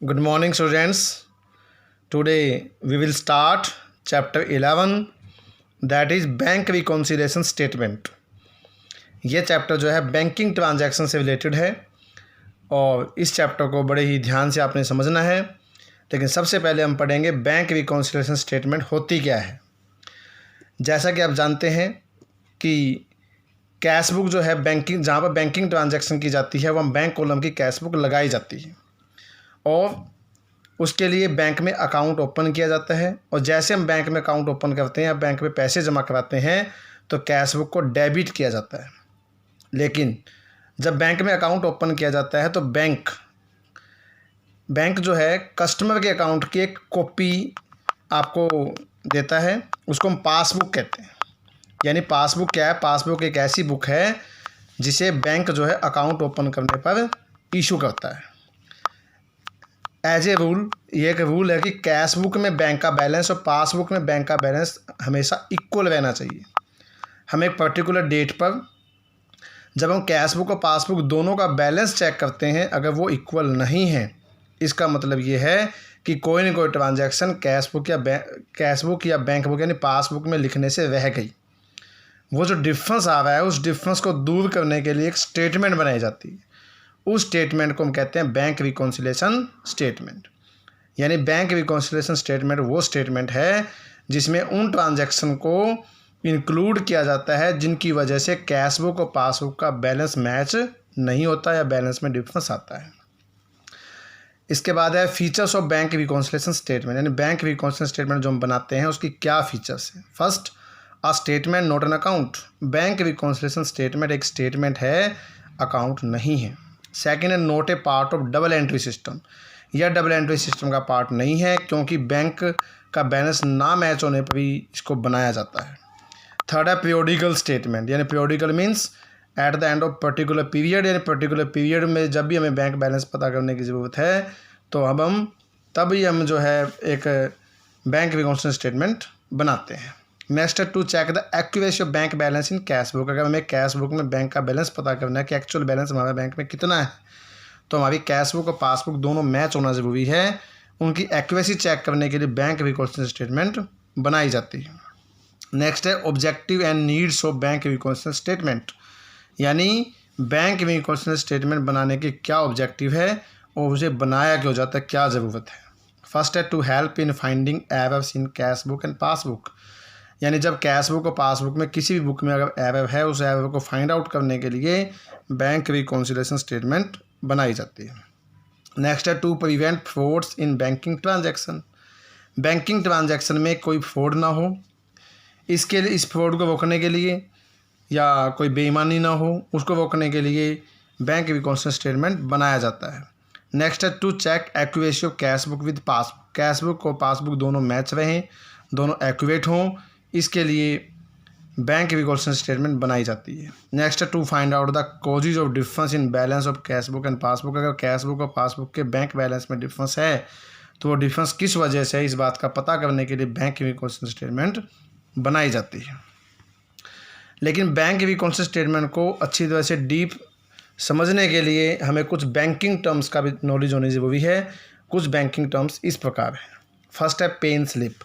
Good morning, students. Today we will start chapter 11, that is bank reconciliation statement. ये chapter जो है banking transaction से related है और इस चैप्टर को बड़े ही ध्यान से आपने समझना है। लेकिन सबसे पहले हम पढ़ेंगे बैंक रिकॉन्सिलिएशन स्टेटमेंट होती क्या है। जैसा कि आप जानते हैं कि कैश बुक जो है बैंकिंग, जहाँ पर बैंकिंग ट्रांजैक्शन की जाती है वहाँ बैंक कॉलम की कैश बुक लगाई जाती है और उसके लिए बैंक में अकाउंट ओपन किया जाता है। और जैसे हम बैंक में अकाउंट ओपन करते हैं या बैंक में पैसे जमा कराते हैं तो कैश बुक को डेबिट किया जाता है। लेकिन जब बैंक में अकाउंट ओपन किया जाता है तो बैंक जो है कस्टमर के अकाउंट की एक कॉपी आपको देता है, उसको हम पासबुक कहते हैं। यानी पासबुक क्या है? पासबुक एक ऐसी बुक है जिसे बैंक जो है अकाउंट ओपन करने पर इशू करता है। एज ए रूल, ये एक रूल है कि कैश बुक में बैंक का बैलेंस और पासबुक में बैंक का बैलेंस हमेशा इक्वल रहना चाहिए। हम एक पर्टिकुलर डेट पर जब हम कैश बुक और पासबुक दोनों का बैलेंस चेक करते हैं, अगर वो इक्वल नहीं है, इसका मतलब ये है कि कोई न कोई ट्रांजैक्शन कैश बुक या बैंक बुक यानी पासबुक में लिखने से रह गई। वो जो डिफरेंस आ रहा है उस डिफरेंस को दूर करने के लिए एक स्टेटमेंट बनाई जाती है। उस स्टेटमेंट को हम कहते हैं बैंक रिकॉन्सिलिएशन स्टेटमेंट। यानी बैंक रिकॉन्सिलिएशन स्टेटमेंट वो स्टेटमेंट है जिसमें उन ट्रांजैक्शन को इंक्लूड किया जाता है जिनकी वजह से कैश बुक और पासबुक का बैलेंस मैच नहीं होता या बैलेंस में डिफरेंस आता है। इसके बाद है features of bank reconciliation statement. यानी बैंक रिकॉन्सिलिएशन स्टेटमेंट जो हम बनाते हैं उसकी क्या फीचर्स हैं। First, a statement not an account. Bank reconciliation statement एक स्टेटमेंट है, अकाउंट नहीं है। सेकेंड है note A part of double entry system. यह डबल एंट्री सिस्टम का पार्ट नहीं है क्योंकि बैंक का बैलेंस ना मैच होने पर भी इसको बनाया जाता है। थर्ड है पीरियोडिकल स्टेटमेंट। यानी periodical means at the end of particular period. यानी पर्टिकुलर पीरियड में जब भी हमें बैंक बैलेंस पता करने की ज़रूरत है तो तभी हम जो है एक बैंक रिकॉन्सिलिएशन स्टेटमेंट बनाते हैं। नेक्स्ट है to check the accuracy of bank balance in cash book. अगर हमें कैश बुक में बैंक का बैलेंस पता करना है कि एक्चुअल बैलेंस हमारे बैंक में कितना है, तो हमारी कैश बुक और पासबुक दोनों मैच होना ज़रूरी है। उनकी एक्यूरेसी चेक करने के लिए बैंक रिकॉन्सिलिएशन स्टेटमेंट बनाई जाती है। नेक्स्ट है objective and needs of bank reconciliation statement. यानी बैंक रिकॉन्सिलिएशन स्टेटमेंट बनाने के क्या ऑब्जेक्टिव है और उसे बनाया क्यों जाता है, क्या ज़रूरत है। फर्स्ट है to help in finding errors in cash book and passbook. यानी जब कैश बुक और पासबुक में किसी भी बुक में अगर एरर है, उस एरर को फाइंड आउट करने के लिए बैंक रिकॉन्सिलिएशन स्टेटमेंट बनाई जाती है। नेक्स्ट है to prevent frauds in banking transaction. Banking transaction में कोई फ्रॉड ना हो, इसके लिए, इस फ्रॉड को रोकने के लिए या कोई बेईमानी ना हो, उसको रोकने के लिए बैंक रिकॉन्सिलिएशन स्टेटमेंट बनाया जाता है। नेक्स्ट है to check accuracy of cash book with passbook. Cash book और पासबुक दोनों मैच रहें, दोनों एक्यूरेट हों, इसके लिए बैंक रिकॉन्सिलिएशन स्टेटमेंट बनाई जाती है। Next to find out the causes of difference in balance of cash book and passbook. अगर कैश बुक और पासबुक के बैंक बैलेंस में डिफरेंस है तो वो डिफरेंस किस वजह से है, इस बात का पता करने के लिए बैंक रिकॉन्सिलिएशन स्टेटमेंट बनाई जाती है। लेकिन बैंक रिकॉन्सिलिएशन स्टेटमेंट को अच्छी तरह से डीप समझने के लिए हमें कुछ बैंकिंग टर्म्स का भी नॉलेज होनी ज़रूरी है। कुछ बैंकिंग टर्म्स इस प्रकार है। फर्स्ट है पेन स्लिप।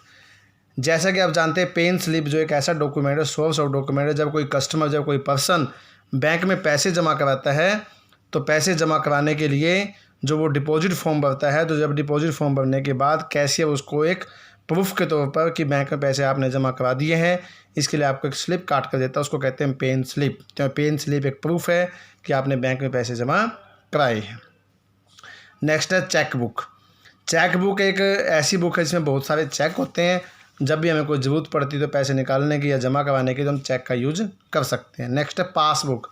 जैसा कि आप जानते हैं पेन स्लिप जो एक ऐसा डॉक्यूमेंट है, सोर्स ऑफ डॉक्यूमेंट है, जब कोई पर्सन बैंक में पैसे जमा कराता है तो पैसे जमा कराने के लिए जो वो डिपॉजिट फॉर्म भरता है, तो जब डिपॉजिट फॉर्म भरने के बाद कैशियर उसको एक प्रूफ के तौर पर कि बैंक में पैसे आपने जमा करा दिए हैं, इसके लिए आपको एक स्लिप काट कर देता है, उसको कहते हैं पेन स्लिप। तो पेन स्लिप एक प्रूफ है कि आपने बैंक में पैसे जमा कराए हैं। नेक्स्ट है चेक बुक। चेक बुक एक ऐसी बुक है जिसमें बहुत सारे चेक होते हैं। जब भी हमें कोई ज़रूरत पड़ती है तो पैसे निकालने की या जमा करवाने की तो हम चेक का यूज कर सकते हैं। नेक्स्ट है पासबुक।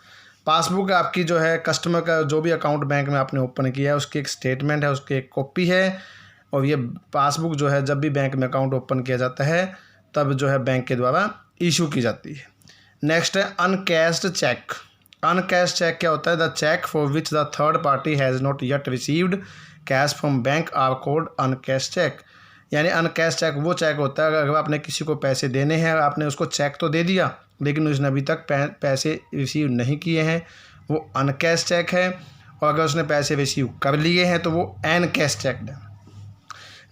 पासबुक आपकी जो है कस्टमर का जो भी अकाउंट बैंक में आपने ओपन किया है उसकी एक स्टेटमेंट है, उसकी एक कॉपी है। और ये पासबुक जो है जब भी बैंक में अकाउंट ओपन किया जाता है तब जो है बैंक के द्वारा इशू की जाती है। नेक्स्ट है अनकैश्ड चेक। अनकैश्ड चेक क्या होता है? The cheque for which the third party has not yet received cash from bank are called uncashed cheque. यानी अनकैश चेक वो चेक होता है अगर आपने किसी को पैसे देने हैं, आपने उसको चेक तो दे दिया लेकिन उसने अभी तक पैसे रिसीव नहीं किए हैं, वो अनकैश चेक है। और अगर उसने पैसे रिसीव कर लिए हैं तो वो एनकैश चेक्ड है।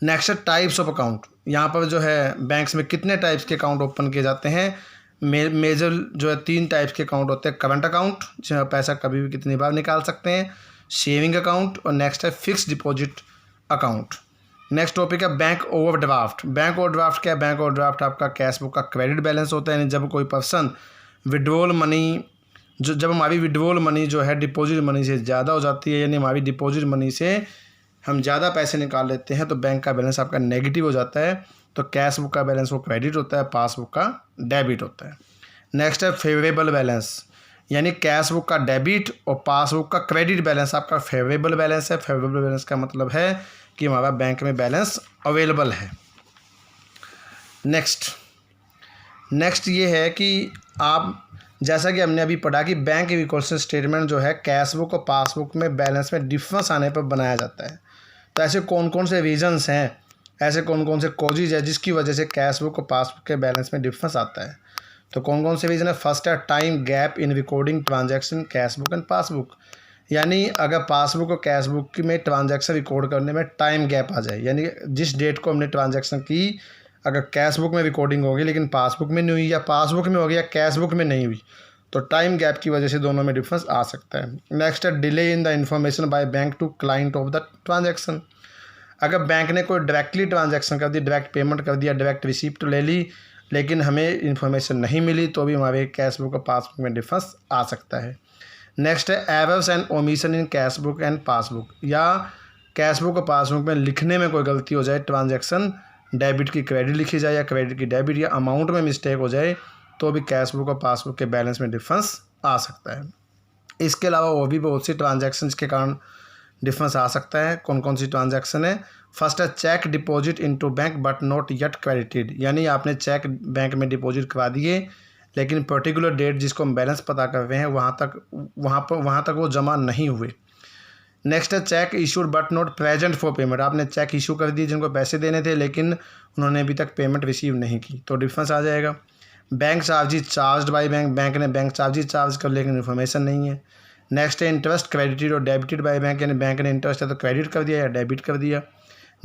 Next types of account. यहाँ पर जो है बैंक्स में कितने टाइप्स के अकाउंट ओपन किए जाते हैं। मेजर जो है 3 टाइप्स के अकाउंट होते हैं। करंट अकाउंट जिसमें पैसा कभी भी कितनी बार निकाल सकते हैं, सेविंग अकाउंट, और नेक्स्ट है fix deposit account. Next topic है बैंक ओवरड्राफ्ट। बैंक ओवरड्राफ्ट क्या है? बैंक ओवरड्राफ्ट आपका कैश बुक का क्रेडिट बैलेंस होता है, यानी जब कोई पर्सन विड्रॉल मनी जब हमारी विड्रॉल मनी जो है डिपॉजिट मनी से ज़्यादा हो जाती है, यानी हमारी डिपॉजिट मनी से हम ज़्यादा पैसे निकाल लेते हैं तो बैंक का बैलेंस आपका नेगेटिव हो जाता है। तो कैश बुक का बैलेंस वो क्रेडिट होता है, पासबुक का डेबिट होता है। नेक्स्ट है फेवरेबल बैलेंस, यानी कैश बुक का डेबिट और पासबुक का क्रेडिट बैलेंस आपका फेवरेबल बैलेंस है। फेवरेबल बैलेंस का मतलब है कि हमारा बैंक में बैलेंस अवेलेबल है। नेक्स्ट ये है कि आप, जैसा कि हमने अभी पढ़ा कि बैंक रिकॉन्सिलिएशन स्टेटमेंट जो है कैश बुक और पासबुक में बैलेंस में डिफरेंस आने पर बनाया जाता है। तो ऐसे कौन कौन से रीजंस हैं, ऐसे कौन कौन से कॉजेज है जिसकी वजह से कैश बुक और पासबुक के बैलेंस में डिफरेंस आता है। तो कौन कौन से रीज़न है? फर्स्ट है time gap in recording transaction cash book and passbook, यानी अगर पासबुक और कैश बुक में ट्रांजैक्शन रिकॉर्ड करने में टाइम गैप आ जाए, यानी जिस डेट को हमने ट्रांजैक्शन की अगर कैश बुक में रिकॉर्डिंग होगी लेकिन पासबुक में नहीं हुई, या पासबुक में होगी या कैश बुक में नहीं हुई, तो टाइम गैप की वजह से दोनों में डिफरेंस आ सकता है। नेक्स्ट है delay in the information by bank to client of the transaction. अगर बैंक ने कोई डायरेक्टली ट्रांजैक्शन कर दी, डायरेक्ट पेमेंट कर दिया, डायरेक्ट रिसीप्ट ले ली, लेकिन हमें इन्फॉर्मेशन नहीं मिली, तो भी हमारे कैश बुक और पासबुक में डिफरेंस आ सकता है। नेक्स्ट है errors and omission in cash book and passbook, या कैश बुक और पासबुक में लिखने में कोई गलती हो जाए, ट्रांजैक्शन डेबिट की क्रेडिट लिखी जाए या क्रेडिट की डेबिट, या अमाउंट में मिस्टेक हो जाए, तो भी कैश बुक और पासबुक के बैलेंस में डिफरेंस आ सकता है। इसके अलावा और भी बहुत सी ट्रांजैक्शंस के कारण डिफरेंस आ सकता है। कौन कौन सी ट्रांजैक्शन है? फर्स्ट है cheque deposit into bank but not yet credited, यानी आपने चेक बैंक में डिपॉजिट करवा दिए लेकिन पर्टिकुलर डेट जिसको हम बैलेंस पता कर रहे हैं वहाँ तक वो जमा नहीं हुए। नेक्स्ट है check issued but not present for payment, आपने चेक इशू कर दिए जिनको पैसे देने थे लेकिन उन्होंने अभी तक पेमेंट रिसीव नहीं की, तो डिफरेंस आ जाएगा। Bank charges charged by bank, bank ने बैंक चार्जेज चार्ज कर लेकिन इन्फॉर्मेशन नहीं है। नेक्स्ट है इंटरेस्ट क्रेडिटेड और डेबिटेड बाय बैंक, यानी बैंक ने इंटरेस्ट है तो क्रेडिट कर दिया या डेबिट कर दिया।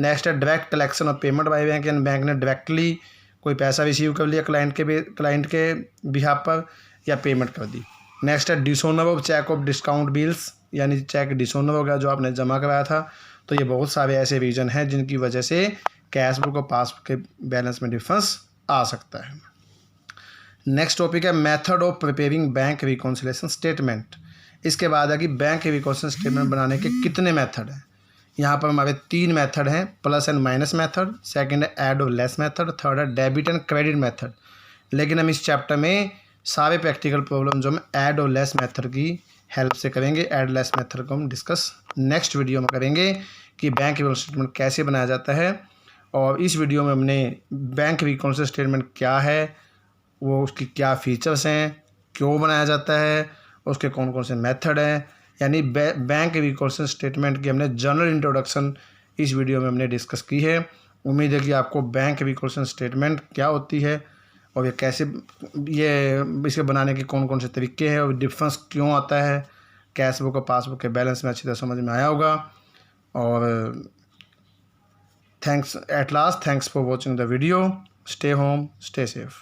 नेक्स्ट है डायरेक्ट कलेक्शन और पेमेंट बाय बैंक, यानी बैंक ने डायरेक्टली कोई पैसा रिसीव कर लिया क्लाइंट के बिहाफ पर या पेमेंट कर दी। नेक्स्ट है dishonour of cheque of discount bills, यानी चेक डिसऑनर हो गया जो आपने जमा कराया था। तो ये बहुत सारे ऐसे रीजन हैं जिनकी वजह से कैश बुक और पासबुक के बैलेंस में डिफरेंस आ सकता है। नेक्स्ट टॉपिक है method of preparing bank reconciliation statement. इसके बाद है कि बैंक रिकॉन्सिलिएशन स्टेटमेंट बनाने के कितने मेथड हैं। यहाँ पर हमारे 3 मेथड हैं, plus and minus method, second है ऐड और लेस मेथड, थर्ड है डेबिट एंड क्रेडिट मेथड। लेकिन हम इस चैप्टर में सारे प्रैक्टिकल प्रॉब्लम जो हम ऐड और लेस मेथड की हेल्प से करेंगे। ऐड लेस मेथड को हम डिस्कस नेक्स्ट वीडियो में करेंगे कि बैंक रिकॉन्सिलिएशन स्टेटमेंट कैसे बनाया जाता है। और इस वीडियो में हमने बैंक रिकॉन्सिलिएशन स्टेटमेंट क्या है, वो उसकी क्या फीचर्स हैं, क्यों बनाया जाता है, उसके कौन कौन से मेथड हैं, यानी बैंक रिकॉन्सिलिएशन स्टेटमेंट की हमने जनरल इंट्रोडक्शन इस वीडियो में हमने डिस्कस की है। उम्मीद है कि आपको बैंक रिकॉन्सिलिएशन स्टेटमेंट क्या होती है और ये कैसे इसे बनाने के कौन कौन से तरीके हैं और डिफरेंस क्यों आता है कैश बुक और पासबुक के बैलेंस में अच्छी तरह समझ में आया होगा। और thanks for watching the video. Stay home, stay safe.